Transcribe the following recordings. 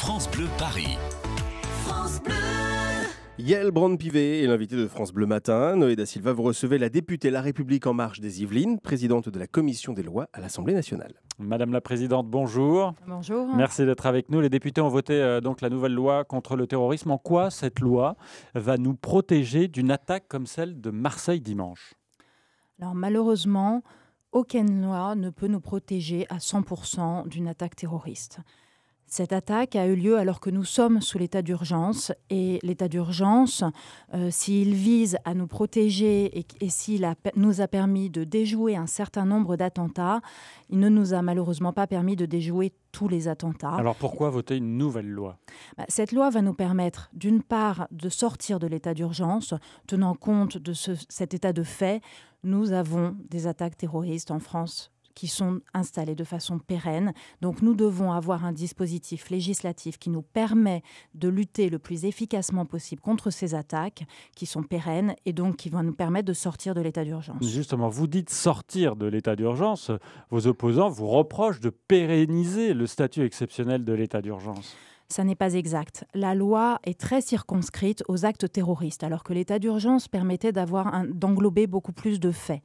France Bleu Paris. France Bleu. Yael Braun-Pivet est l'invité de France Bleu Matin. Noé da Silva, vous recevez la députée La République En Marche des Yvelines, présidente de la Commission des lois à l'Assemblée nationale. Madame la Présidente, bonjour. Bonjour. Merci d'être avec nous. Les députés ont voté donc la nouvelle loi contre le terrorisme. En quoi cette loi va nous protéger d'une attaque comme celle de Marseille dimanche ? Alors malheureusement, aucune loi ne peut nous protéger à 100% d'une attaque terroriste. Cette attaque a eu lieu alors que nous sommes sous l'état d'urgence. Et l'état d'urgence, s'il vise à nous protéger et s'il nous a permis de déjouer un certain nombre d'attentats, il ne nous a malheureusement pas permis de déjouer tous les attentats. Alors pourquoi voter une nouvelle loi ? Cette loi va nous permettre, d'une part, de sortir de l'état d'urgence, tenant compte de cet état de fait. Nous avons des attaques terroristes en France qui sont installées de façon pérenne. Donc nous devons avoir un dispositif législatif qui nous permet de lutter le plus efficacement possible contre ces attaques qui sont pérennes et donc qui vont nous permettre de sortir de l'état d'urgence. Justement, vous dites sortir de l'état d'urgence. Vos opposants vous reprochent de pérenniser le statut exceptionnel de l'état d'urgence. Ça n'est pas exact. La loi est très circonscrite aux actes terroristes, alors que l'état d'urgence permettait d'englober beaucoup plus de faits.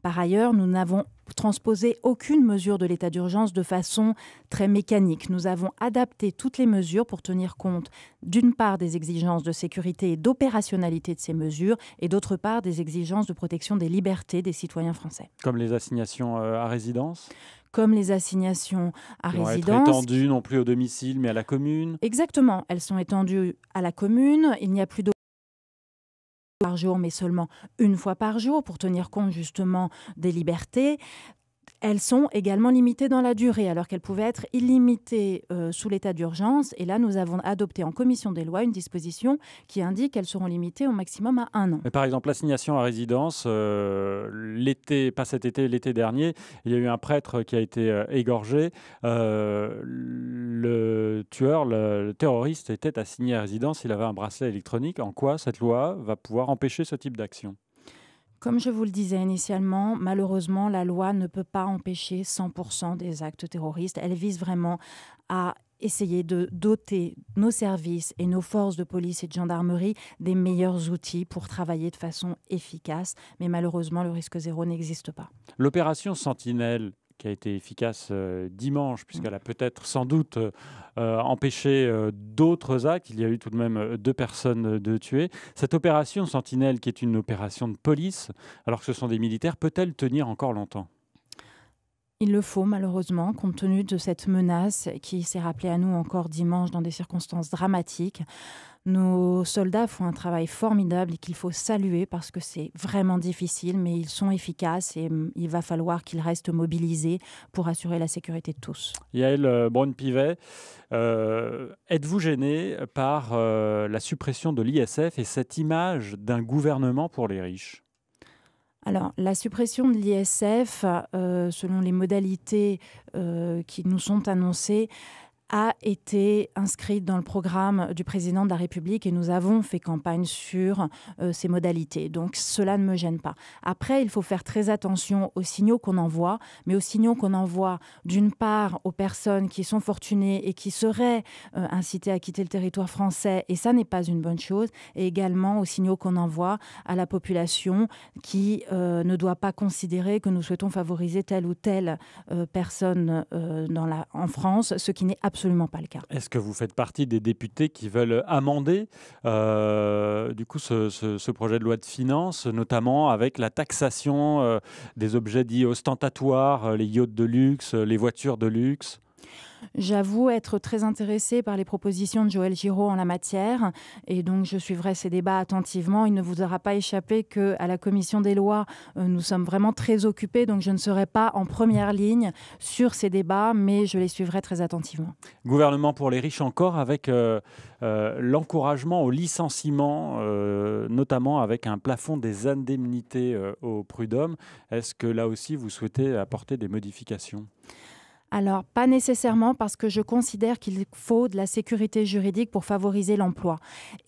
Par ailleurs, nous n'avons transposé aucune mesure de l'état d'urgence de façon très mécanique. Nous avons adapté toutes les mesures pour tenir compte, d'une part, des exigences de sécurité et d'opérationnalité de ces mesures, et d'autre part, des exigences de protection des libertés des citoyens français. Comme les assignations à résidence ? Comme les assignations à résidence. Elles vont être étendues non plus au domicile, mais à la commune. Exactement. Elles sont étendues à la commune. Il n'y a plus par jour, mais seulement une fois par jour pour tenir compte justement des libertés. Elles sont également limitées dans la durée, alors qu'elles pouvaient être illimitées sous l'état d'urgence. Et là, nous avons adopté en commission des lois une disposition qui indique qu'elles seront limitées au maximum à 1 an. Mais par exemple, l'assignation à résidence, l'été, pas cet été, l'été dernier, il y a eu un prêtre qui a été égorgé. Le tueur, le terroriste, était assigné à résidence. Il avait un bracelet électronique. En quoi cette loi va pouvoir empêcher ce type d'action ? Comme je vous le disais initialement, malheureusement, la loi ne peut pas empêcher 100% des actes terroristes. Elle vise vraiment à essayer de doter nos services et nos forces de police et de gendarmerie des meilleurs outils pour travailler de façon efficace. Mais malheureusement, le risque zéro n'existe pas. L'opération Sentinelle, qui a été efficace dimanche, puisqu'elle a peut-être sans doute empêché d'autres actes. Il y a eu tout de même 2 personnes de tuées. Cette opération Sentinelle, qui est une opération de police, alors que ce sont des militaires, peut-elle tenir encore longtemps ? Il le faut malheureusement, compte tenu de cette menace qui s'est rappelée à nous encore dimanche dans des circonstances dramatiques. Nos soldats font un travail formidable et qu'il faut saluer parce que c'est vraiment difficile, mais ils sont efficaces et il va falloir qu'ils restent mobilisés pour assurer la sécurité de tous. Yael Braun-Pivet, êtes-vous gêné par la suppression de l'ISF et cette image d'un gouvernement pour les riches ? Alors, la suppression de l'ISF, selon les modalités qui nous sont annoncées, a été inscrite dans le programme du président de la République et nous avons fait campagne sur ces modalités. Donc cela ne me gêne pas. Après, il faut faire très attention aux signaux qu'on envoie, mais aux signaux qu'on envoie d'une part aux personnes qui sont fortunées et qui seraient incitées à quitter le territoire français, et ça n'est pas une bonne chose, et également aux signaux qu'on envoie à la population qui ne doit pas considérer que nous souhaitons favoriser telle ou telle personne en France, ce qui n'est absolument pas le cas. Est-ce que vous faites partie des députés qui veulent amender du coup ce projet de loi de finances, notamment avec la taxation des objets dits ostentatoires, les yachts de luxe, les voitures de luxe ? J'avoue être très intéressée par les propositions de Joël Giraud en la matière et donc je suivrai ces débats attentivement. Il ne vous aura pas échappé qu'à la commission des lois, nous sommes vraiment très occupés, donc je ne serai pas en première ligne sur ces débats, mais je les suivrai très attentivement. Gouvernement pour les riches encore, avec l'encouragement au licenciement, notamment avec un plafond des indemnités au prud'homme. Est-ce que là aussi vous souhaitez apporter des modifications ? Alors, pas nécessairement, parce que je considère qu'il faut de la sécurité juridique pour favoriser l'emploi.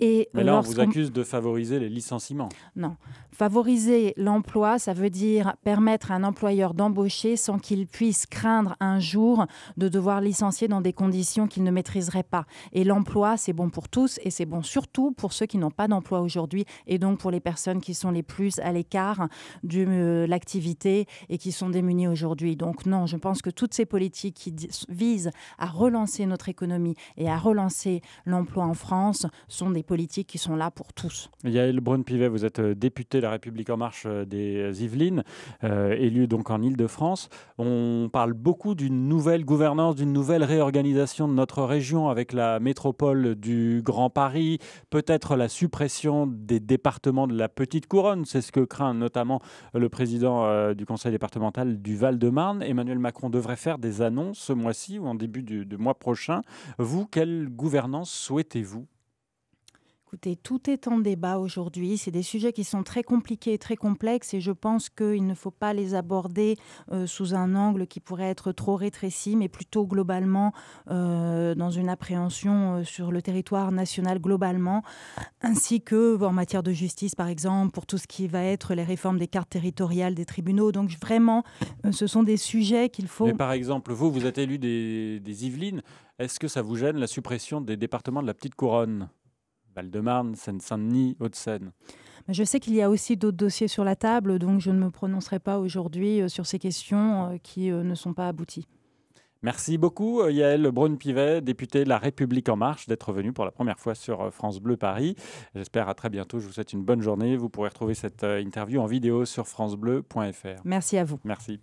Mais là, on vous accuse de favoriser les licenciements. Non. Favoriser l'emploi, ça veut dire permettre à un employeur d'embaucher sans qu'il puisse craindre un jour de devoir licencier dans des conditions qu'il ne maîtriserait pas. Et l'emploi, c'est bon pour tous et c'est bon surtout pour ceux qui n'ont pas d'emploi aujourd'hui et donc pour les personnes qui sont les plus à l'écart de l'activité et qui sont démunies aujourd'hui. Donc non, je pense que toutes ces politiques qui visent à relancer notre économie et à relancer l'emploi en France sont des politiques qui sont là pour tous. Yaël Braun-Pivet, vous êtes députée La République En Marche des Yvelines, élue donc en Île-de-France. On parle beaucoup d'une nouvelle gouvernance, d'une nouvelle réorganisation de notre région avec la métropole du Grand Paris, peut-être la suppression des départements de la Petite Couronne. C'est ce que craint notamment le président du conseil départemental du Val-de-Marne. Emmanuel Macron devrait faire des annonces ce mois-ci ou en début de mois prochain. Vous, quelle gouvernance souhaitez-vous ? Écoutez, tout est en débat aujourd'hui. C'est des sujets qui sont très compliqués, très complexes et je pense qu'il ne faut pas les aborder sous un angle qui pourrait être trop rétréci, mais plutôt globalement dans une appréhension sur le territoire national globalement, ainsi que en matière de justice, par exemple, pour tout ce qui va être les réformes des cartes territoriales des tribunaux. Donc vraiment, ce sont des sujets qu'il faut... Mais par exemple, vous êtes élu des Yvelines. Est-ce que ça vous gêne la suppression des départements de la Petite Couronne ? Val-de-Marne, Seine-Saint-Denis, Hauts-de-Seine. Je sais qu'il y a aussi d'autres dossiers sur la table, donc je ne me prononcerai pas aujourd'hui sur ces questions qui ne sont pas abouties. Merci beaucoup Yaël Braun-Pivet, députée de La République En Marche, d'être venue pour la première fois sur France Bleu Paris. J'espère à très bientôt. Je vous souhaite une bonne journée. Vous pourrez retrouver cette interview en vidéo sur francebleu.fr. Merci à vous. Merci.